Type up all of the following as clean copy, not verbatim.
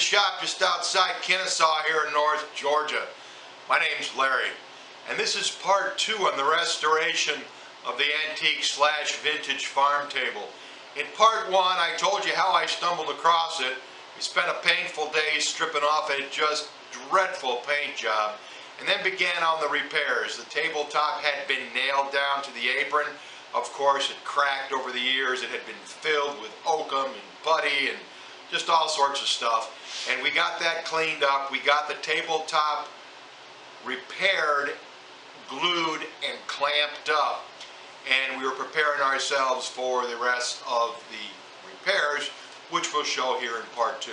the shop just outside Kennesaw here in North Georgia. My name's Larry, and this is part 2 on the restoration of the antique / vintage farm table. In part 1, I told you how I stumbled across it. We spent a painful day stripping off a just dreadful paint job, and then began on the repairs. The tabletop had been nailed down to the apron. Of course, it cracked over the years. It had been filled with oakum and putty and just all sorts of stuff. And we got that cleaned up. We got the tabletop repaired, glued, and clamped up. And we were preparing ourselves for the rest of the repairs, which we'll show here in part 2.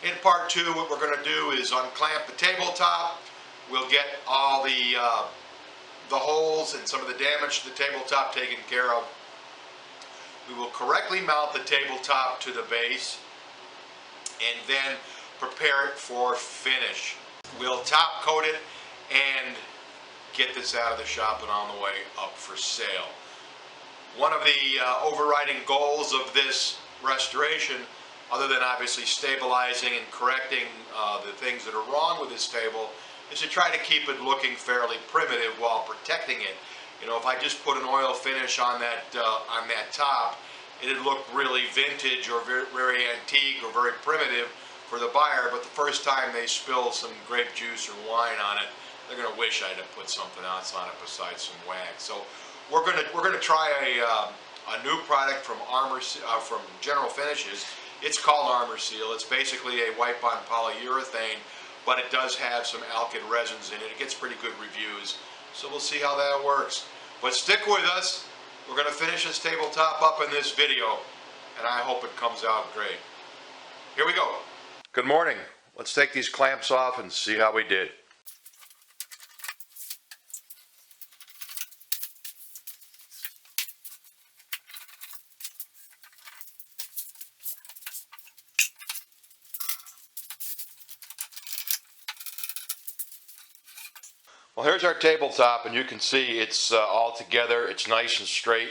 In part 2, what we're going to do is unclamp the tabletop. We'll get all the holes and some of the damage to the tabletop taken care of. We will correctly mount the tabletop to the base and then prepare it for finish. We'll top coat it and get this out of the shop and on the way up for sale. One of the overriding goals of this restoration, other than obviously stabilizing and correcting the things that are wrong with this table, is to try to keep it looking fairly primitive while protecting it. You know, if I just put an oil finish on that top, it'd look really vintage or very antique or very primitive for the buyer, but the first time they spill some grape juice or wine on it, they're going to wish I'd have put something else on it besides some wax. So we're going to try a new product from General Finishes. It's called Armor Seal. It's basically a wipe-on polyurethane, but it does have some alkyd resins in it. It gets pretty good reviews, so we'll see how that works. But stick with us. We're going to finish this tabletop up in this video, and I hope it comes out great. Here we go. Good morning. Let's take these clamps off and see how we did. Well, here's our tabletop, and you can see it's all together. It's nice and straight.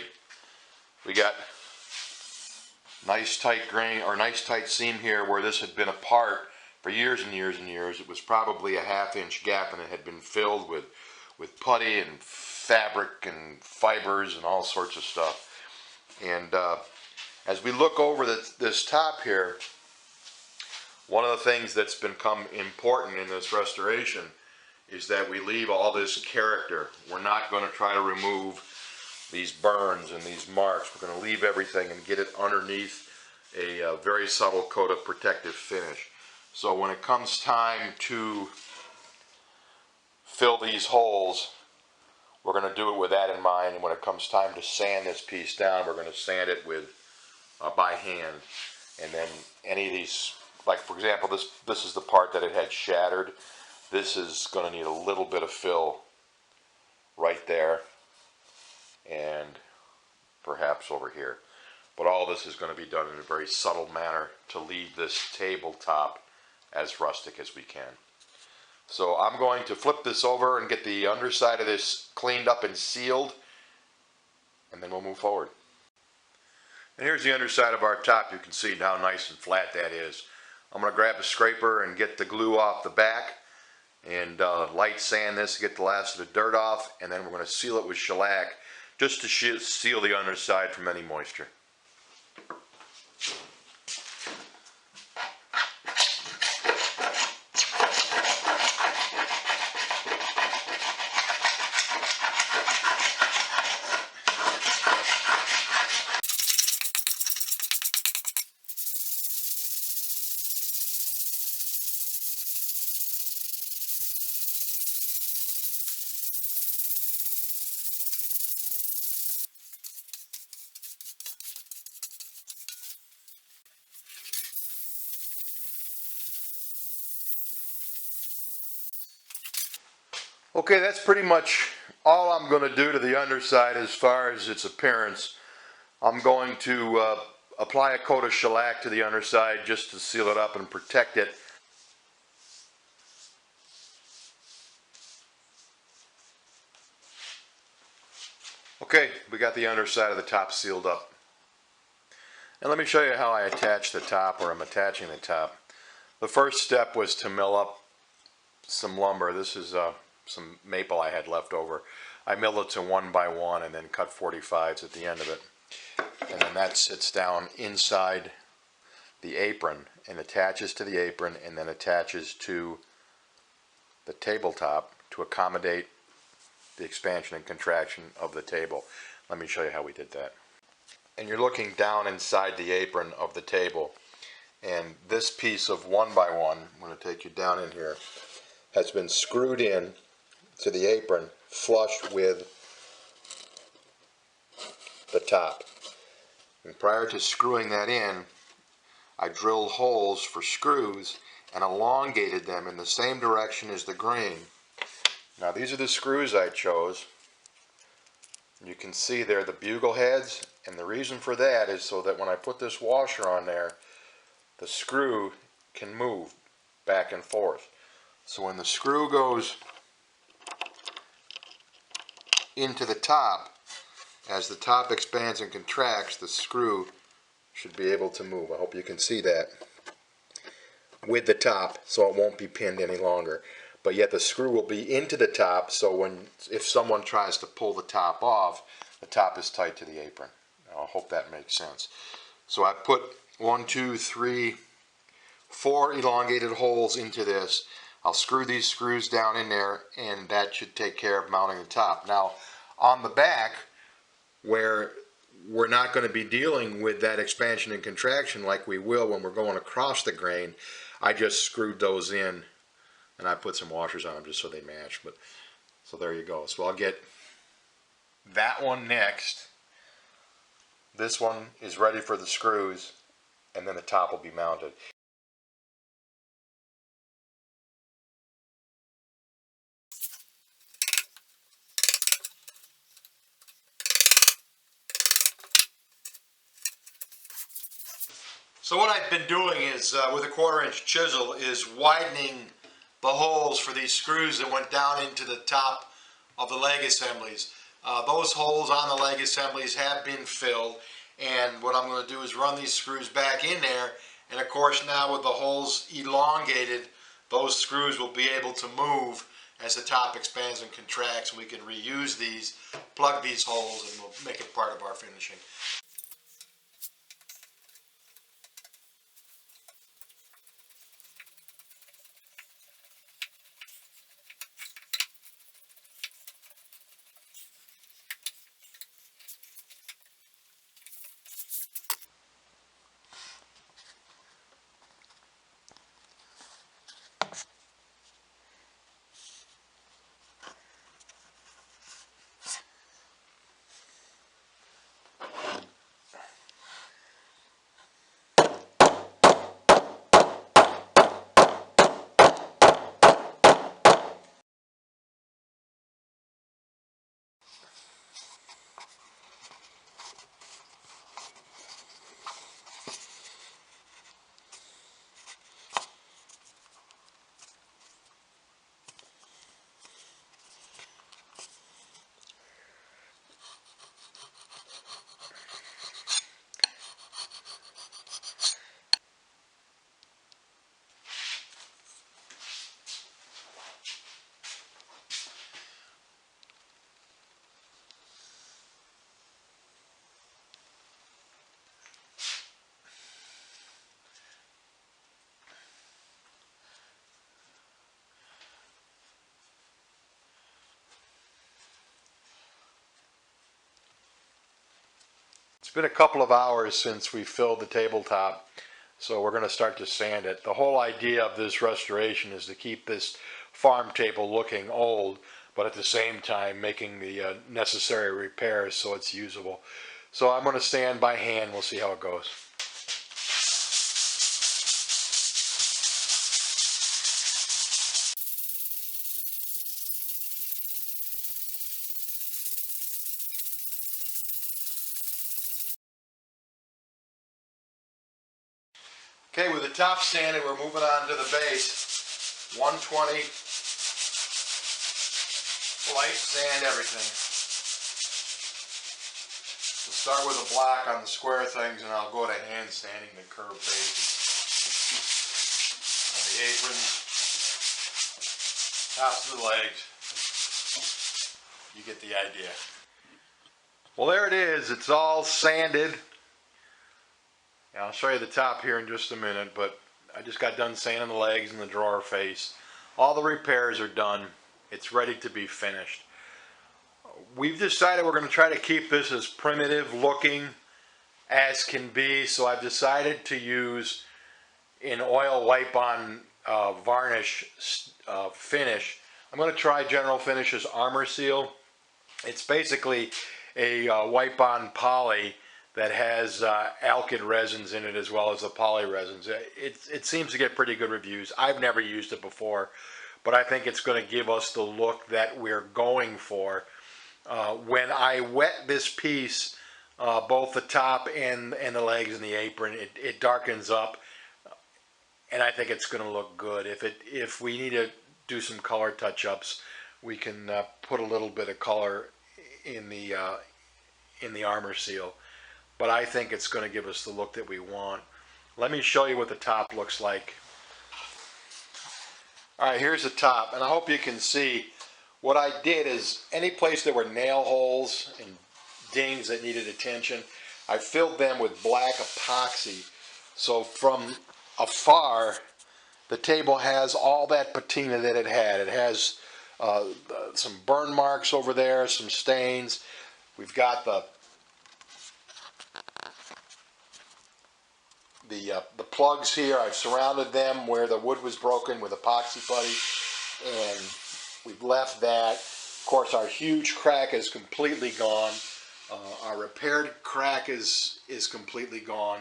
We got nice tight grain or nice tight seam here where this had been apart for years and years and years. It was probably a ½ inch gap, and it had been filled with putty and fabric and fibers and all sorts of stuff. And as we look over this top here, one of the things that's become important in this restoration is that we leave all this character. We're not going to try to remove these burns and these marks. We're going to leave everything and get it underneath a very subtle coat of protective finish. So when it comes time to fill these holes, we're going to do it with that in mind. And when it comes time to sand this piece down, we're going to sand it with by hand. And then any of these, like for example, this is the part that it had shattered. This is going to need a little bit of fill right there and perhaps over here. But all this is going to be done in a very subtle manner to leave this tabletop as rustic as we can. So I'm going to flip this over and get the underside of this cleaned up and sealed, and then we'll move forward. And here's the underside of our top. You can see how nice and flat that is. I'm going to grab a scraper and get the glue off the back and light sand this to get the last of the dirt off, and then we're going to seal it with shellac just to seal the underside from any moisture. Okay, that's pretty much all I'm going to do to the underside as far as its appearance. I'm going to apply a coat of shellac to the underside just to seal it up and protect it. Okay, we got the underside of the top sealed up. And let me show you how I attach the top, or I'm attaching the top. The first step was to mill up some lumber. This is some maple I had left over. I milled it to 1x1 and then cut 45s at the end of it. And then that sits down inside the apron and attaches to the apron and then attaches to the tabletop to accommodate the expansion and contraction of the table. Let me show you how we did that. And you're looking down inside the apron of the table, and this piece of 1x1, I'm going to take you down in here, has been screwed in to the apron flush with the top. And prior to screwing that in, I drilled holes for screws and elongated them in the same direction as the grain. Now these are the screws I chose. You can see they're the bugle heads, and the reason for that is so that when I put this washer on there, the screw can move back and forth. So when the screw goes into the top, as the top expands and contracts, the screw should be able to move. I hope you can see that with the top, so it won't be pinned any longer. But yet the screw will be into the top, so if someone tries to pull the top off, the top is tight to the apron. I hope that makes sense. So I put 1, 2, 3, 4 elongated holes into this. I'll screw these screws down in there, and that should take care of mounting the top. Now on the back, where we're not going to be dealing with that expansion and contraction like we will when we're going across the grain, I just screwed those in and I put some washers on them just so they match. But so there you go. So I'll get that one next. This one is ready for the screws, and then the top will be mounted. So what I've been doing is, with a 1/4-inch chisel, is widening the holes for these screws that went down into the top of the leg assemblies. Those holes on the leg assemblies have been filled, and what I'm going to do is run these screws back in there, and of course now with the holes elongated, those screws will be able to move as the top expands and contracts, and we can reuse these, plug these holes, and we'll make it part of our finishing. It's been a couple of hours since we filled the tabletop, so we're going to start to sand it. The whole idea of this restoration is to keep this farm table looking old, but at the same time making the necessary repairs so it's usable. So I'm going to sand by hand. We'll see how it goes. Okay, with the top sanded, we're moving on to the base. 120, light sand everything. We'll start with a black on the square things, and I'll go to hand sanding the curved bases. the aprons, tops of the legs. You get the idea. Well, there it is. It's all sanded. Now, I'll show you the top here in just a minute, but I just got done sanding the legs and the drawer face. All the repairs are done. It's ready to be finished. We've decided we're going to try to keep this as primitive looking as can be, so I've decided to use an oil wipe-on varnish finish. I'm going to try General Finish's Armor Seal. It's basically a wipe-on poly that has alkyd resins in it as well as the poly resins. It seems to get pretty good reviews. I've never used it before, but I think it's going to give us the look that we're going for. When I wet this piece, both the top and the legs and the apron, it darkens up, and I think it's going to look good. If we need to do some color touch-ups, we can put a little bit of color in the Armor Seal. But I think it's going to give us the look that we want. Let me show you what the top looks like. Alright, here's the top, and I hope you can see. What I did is, any place there were nail holes and dings that needed attention, I filled them with black epoxy. So from afar, the table has all that patina that it had. It has some burn marks over there, some stains. We've got the plugs here. I've surrounded them where the wood was broken with epoxy putty, and we've left that. Of course, our huge crack is completely gone. Our repaired crack is completely gone.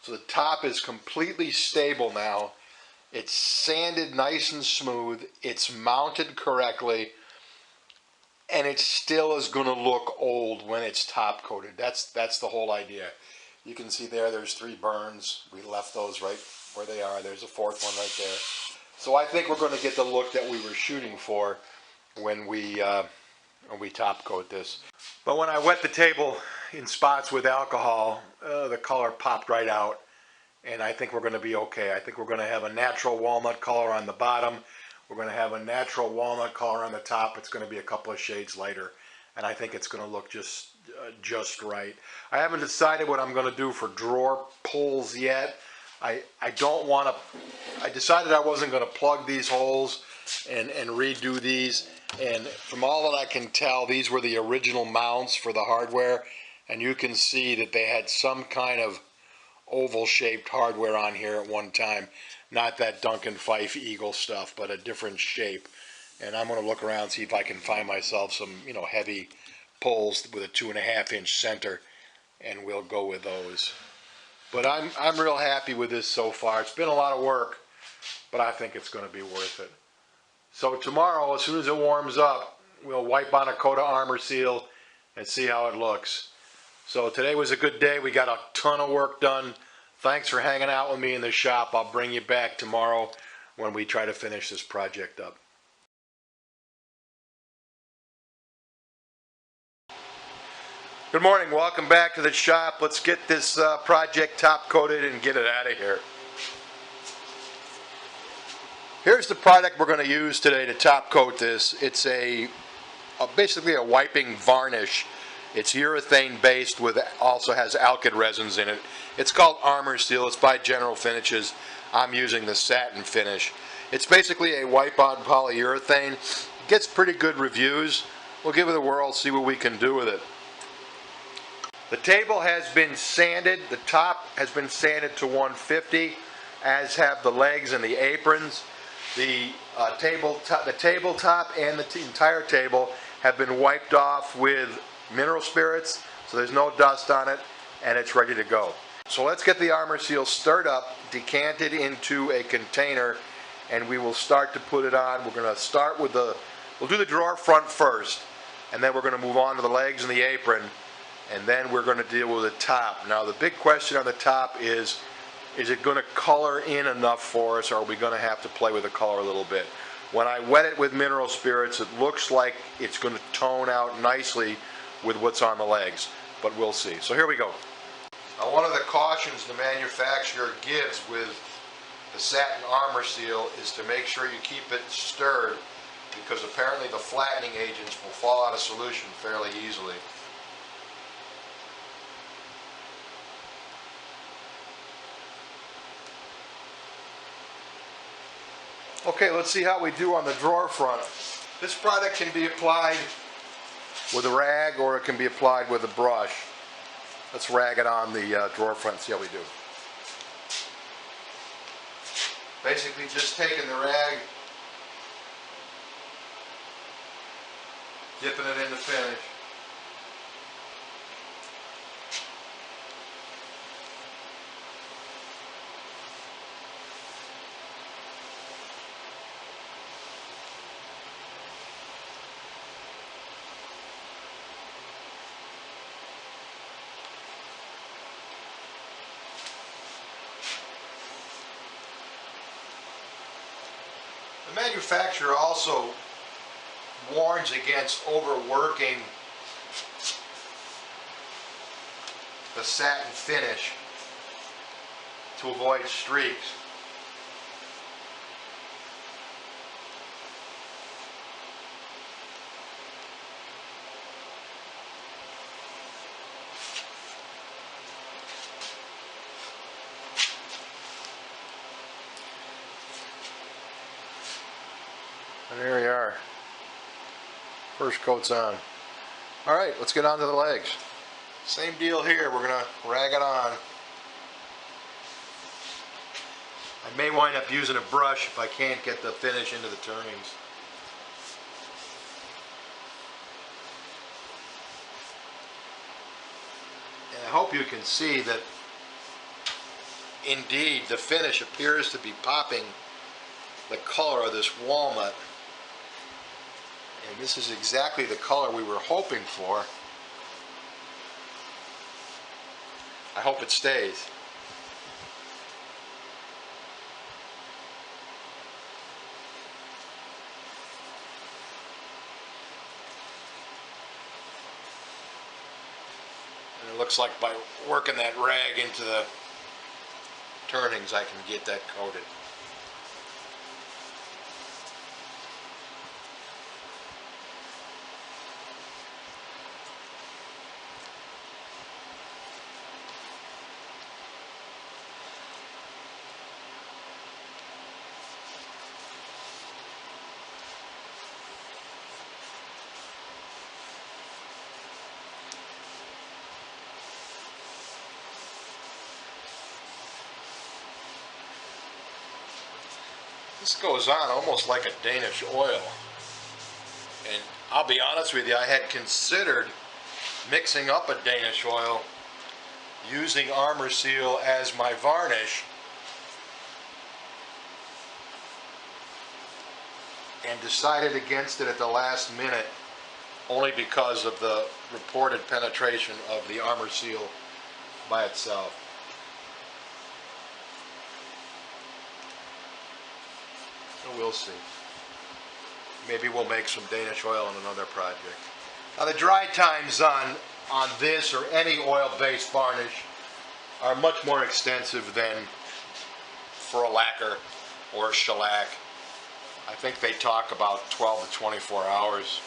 So the top is completely stable now. It's sanded nice and smooth. It's mounted correctly, and it still is going to look old when it's top coated. That's the whole idea. You can see there's 3 burns. We left those right where they are. There's a 4th one right there. So I think we're going to get the look that we were shooting for when we top coat this. But when I wet the table in spots with alcohol, the color popped right out, and I think we're going to be okay. I think we're going to have a natural walnut color on the bottom. We're going to have a natural walnut color on the top. It's going to be a couple of shades lighter, and I think it's going to look just right. I haven't decided what I'm going to do for drawer pulls yet. I decided I wasn't going to plug these holes and redo these, and from all that I can tell, these were the original mounts for the hardware, and you can see that they had some kind of oval shaped hardware on here at one time. Not that Duncan Fife Eagle stuff, but a different shape. And I'm going to look around, see if I can find myself some, heavy pulls with a 2.5-inch center, and we'll go with those. But I'm real happy with this so far. It's been a lot of work, but I think it's going to be worth it. So tomorrow, as soon as it warms up, we'll wipe on a coat of Armor Seal and see how it looks. So today was a good day. We got a ton of work done. Thanks for hanging out with me in the shop. I'll bring you back tomorrow when we try to finish this project up. Good morning, welcome back to the shop. Let's get this project top coated and get it out of here. Here's the product we're going to use today to top coat this. It's basically a wiping varnish. It's urethane based with also has alkyd resins in it. It's called Armor Seal. It's by General Finishes. I'm using the satin finish. It's basically a wipe-on polyurethane. It gets pretty good reviews. We'll give it a whirl, see what we can do with it. The table has been sanded. The top has been sanded to 150, as have the legs and the aprons. The tabletop and the entire table have been wiped off with mineral spirits, so there's no dust on it, and it's ready to go. So let's get the Armor Seal stirred up, decanted into a container, and we will start to put it on. We're going to start with we'll do the drawer front first, and then we're going to move on to the legs and the apron, and then we're going to deal with the top. Now the big question on the top is it going to color in enough for us, or are we going to have to play with the color a little bit? When I wet it with mineral spirits, it looks like it's going to tone out nicely with what's on the legs, but we'll see. So here we go. Now, one of the cautions the manufacturer gives with the satin armor seal is to make sure you keep it stirred, because apparently the flattening agents will fall out of solution fairly easily. Okay, let's see how we do on the drawer front. This product can be applied with a rag, or it can be applied with a brush. Let's rag it on the drawer front and see how we do. Basically just taking the rag, dipping it in the finish. The manufacturer also warns against overworking the satin finish to avoid streaks. And there we are. First coat's on. Alright, let's get on to the legs. Same deal here, we're going to rag it on. I may wind up using a brush if I can't get the finish into the turnings. And I hope you can see that indeed the finish appears to be popping the color of this walnut. And this is exactly the color we were hoping for. I hope it stays. And it looks like by working that rag into the turnings I can get that coated. This goes on almost like a Danish oil. And I'll be honest with you, I had considered mixing up a Danish oil using Armor Seal as my varnish, and decided against it at the last minute only because of the reported penetration of the Armor Seal by itself. So we'll see. Maybe we'll make some Danish oil on another project. Now the dry times on this or any oil-based varnish are much more extensive than for a lacquer or a shellac. I think they talk about 12 to 24 hours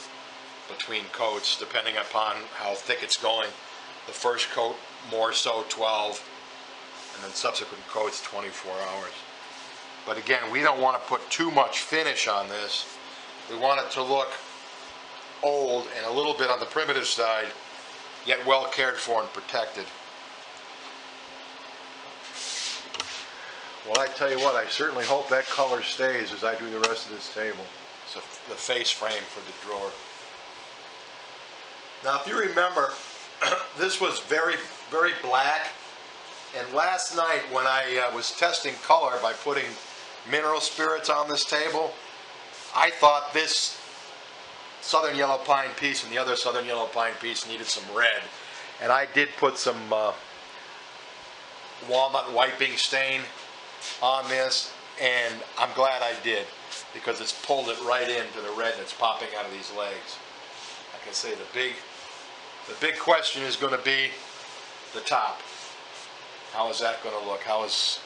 between coats, depending upon how thick it's going. The first coat more so 12, and then subsequent coats 24 hours. But again, we don't want to put too much finish on this. We want it to look old and a little bit on the primitive side, yet well cared for and protected. Well, I tell you what, I certainly hope that color stays as I do the rest of this table. It's the face frame for the drawer. Now, if you remember, this was very, very black. And last night when I was testing color by putting mineral spirits on this table, I thought this southern yellow pine piece and the other southern yellow pine piece needed some red. And I did put some walnut wiping stain on this, and I'm glad I did, because it's pulled it right into the red that's popping out of these legs. Like I say, the big question is going to be the top. How is that going to look? How is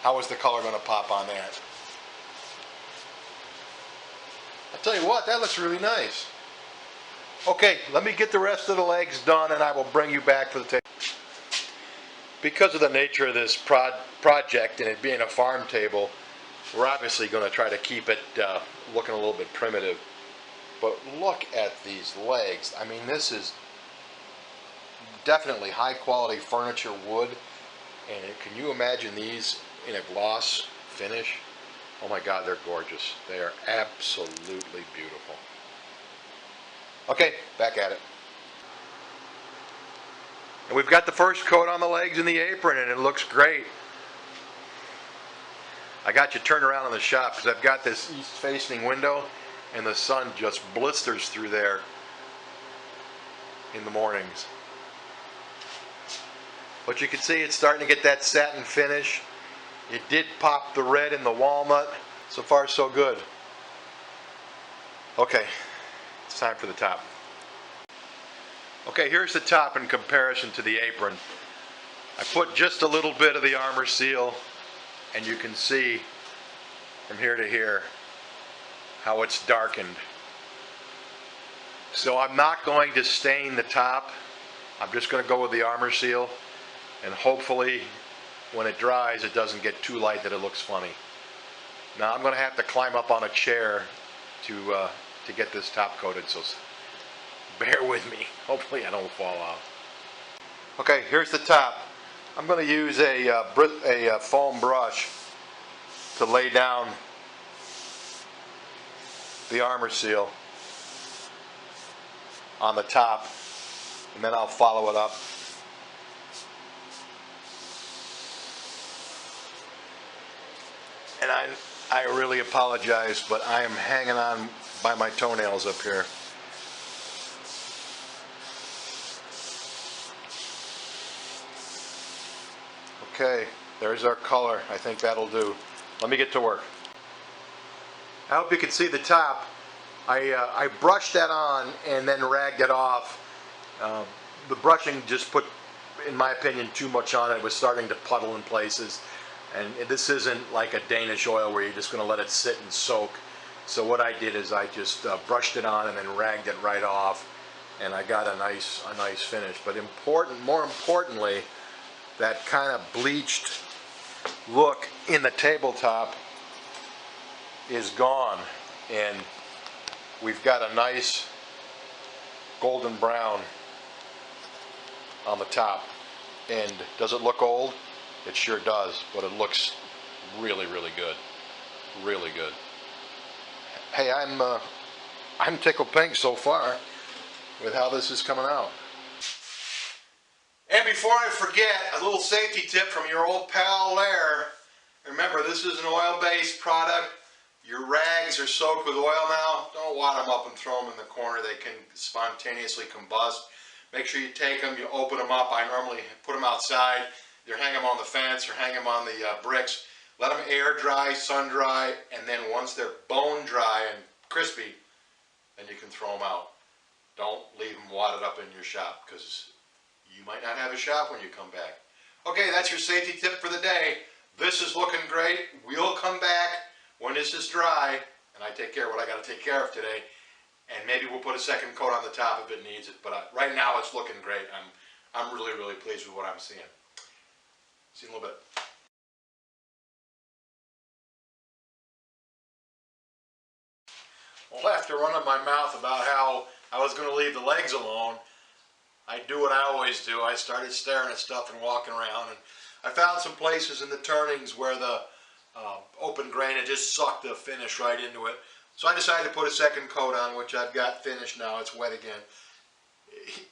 How is the color going to pop on that? I tell you what, that looks really nice. Okay, let me get the rest of the legs done and I will bring you back for the table. Because of the nature of this project and it being a farm table, we're obviously going to try to keep it looking a little bit primitive. But look at these legs. I mean, this is definitely high quality furniture wood. And can you imagine these in a gloss finish? Oh my God, they're gorgeous. They are absolutely beautiful. Okay, back at it. And we've got the first coat on the legs and the apron, and it looks great. I got you turned around in the shop because I've got this east-facing window, and the sun just blisters through there in the mornings. But you can see it's starting to get that satin finish. It did pop the red in the walnut. So far, so good. Okay, it's time for the top. Okay, here's the top in comparison to the apron. I put just a little bit of the armor seal, and you can see from here to here how it's darkened. So I'm not going to stain the top. I'm just going to go with the armor seal, and hopefully when it dries it doesn't get too light that it looks funny. Now I'm going to have to climb up on a chair to get this top coated, so bear with me. Hopefully I don't fall off. Okay, here's the top. I'm going to use a foam brush to lay down the armor seal on the top, and then I'll follow it up. And I really apologize, but I am hanging on by my toenails up here. Okay, there's our color. I think that'll do. Let me get to work. I hope you can see the top. I brushed that on and then ragged it off. The brushing just put, in my opinion, too much on it. It was starting to puddle in places. And this isn't like a Danish oil where you're just going to let it sit and soak. So what I did is I just brushed it on and then ragged it right off, and I got a nice finish. But more importantly, that kind of bleached look in the tabletop is gone, and we've got a nice golden brown on the top. And does it look old? It sure does, but it looks really, really good. Really good. Hey, I'm tickled pink so far with how this is coming out. And before I forget, a little safety tip from your old pal Lair. Remember, this is an oil-based product. Your rags are soaked with oil now. Don't wad them up and throw them in the corner. They can spontaneously combust. Make sure you take them, you open them up. I normally put them outside. Either hang them on the fence or hang them on the bricks. Let them air dry, sun dry, and then once they're bone dry and crispy, then you can throw them out. Don't leave them wadded up in your shop, because you might not have a shop when you come back. Okay, that's your safety tip for the day. This is looking great. We'll come back when this is dry, and I take care of what I got to take care of today. And maybe we'll put a second coat on the top if it needs it. But right now it's looking great. I'm really, really pleased with what I'm seeing. See you in a little bit. Well, after running my mouth about how I was going to leave the legs alone, I do what I always do. I started staring at stuff and walking around, and I found some places in the turnings where the open grain had just sucked the finish right into it. So I decided to put a second coat on, which I've got finished now. It's wet again.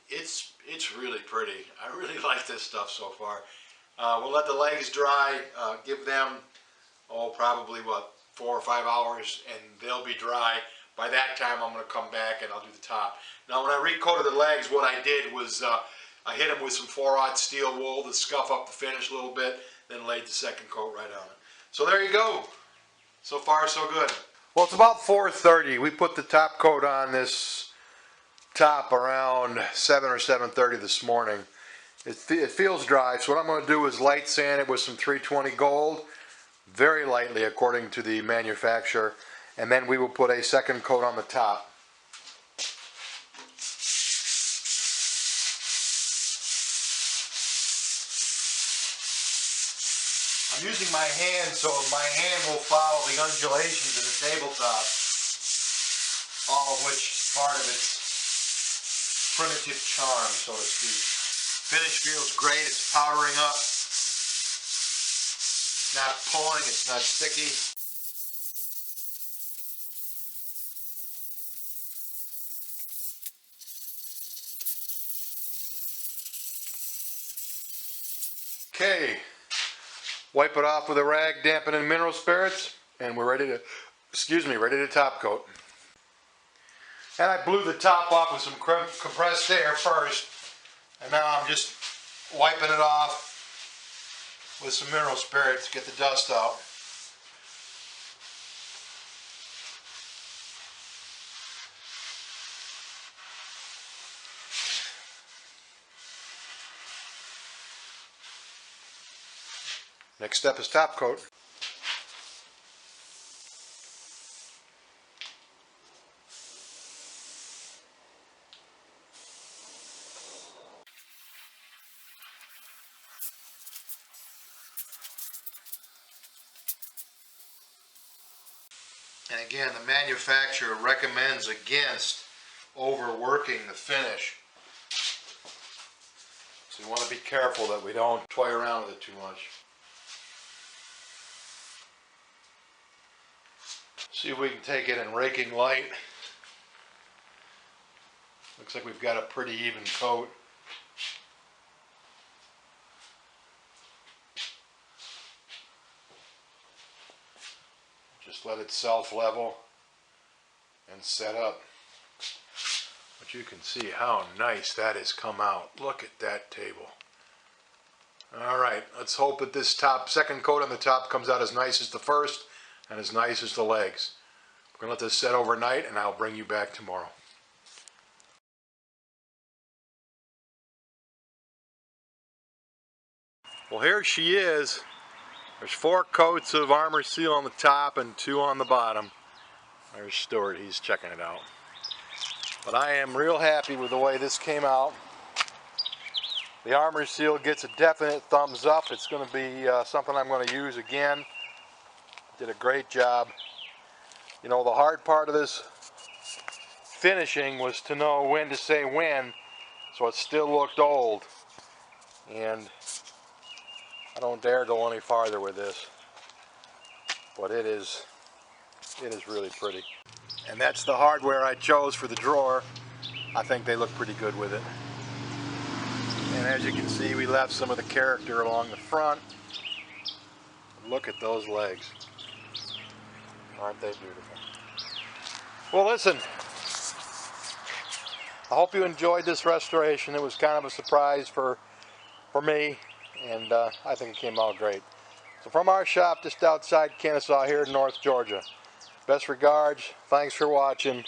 It's really pretty. I really like this stuff so far. We'll let the legs dry, give them, probably 4 or 5 hours, and they'll be dry. By that time I'm going to come back and I'll do the top. Now when I recoated the legs, what I did was I hit them with some 4/0 steel wool to scuff up the finish a little bit, then laid the second coat right on it. So there you go. So far so good. Well, it's about 4:30. We put the top coat on this top around 7 or 7:30 this morning. It feels dry, so what I'm going to do is light sand it with some 320 gold. very lightly according to the manufacturer, and then we will put a second coat on the top. I'm using my hand so my hand will follow the undulations of the tabletop, all of which is part of its primitive charm, so to speak. Finish feels great. It's powdering up. It's not pulling. It's not sticky. Okay. Wipe it off with a rag, dampen in mineral spirits, and we're ready to top coat. And I blew the top off with some compressed air first, and now I'm just wiping it off with some mineral spirits to get the dust out. Next step is top coat. And again, the manufacturer recommends against overworking the finish. So you want to be careful that we don't toy around with it too much. See if we can take it in raking light. Looks like we've got a pretty even coat. Just let it self-level and set up. But you can see how nice that has come out. Look at that table. Alright, let's hope that this second coat on the top comes out as nice as the first and as nice as the legs. We're going to let this set overnight and I'll bring you back tomorrow. Well, here she is. There's 4 coats of Armor Seal on the top and 2 on the bottom. There's Stuart, he's checking it out. But I am real happy with the way this came out. The Armor Seal gets a definite thumbs up. It's going to be something I'm going to use again. Did a great job. You know, the hard part of this finishing was to know when to say when, so it still looked old. And I don't dare go any farther with this, but it is really pretty. And that's the hardware I chose for the drawer. I think they look pretty good with it. And as you can see, we left some of the character along the front. Look at those legs. Aren't they beautiful? Well, listen, I hope you enjoyed this restoration. It was kind of a surprise for me, and I think it came out great. So from our shop just outside Kennesaw here in North Georgia, best regards, thanks for watching,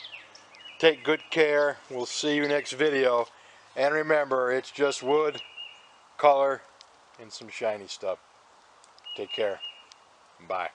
take good care, we'll see you next video, and remember, it's just wood, color, and some shiny stuff. Take care, bye.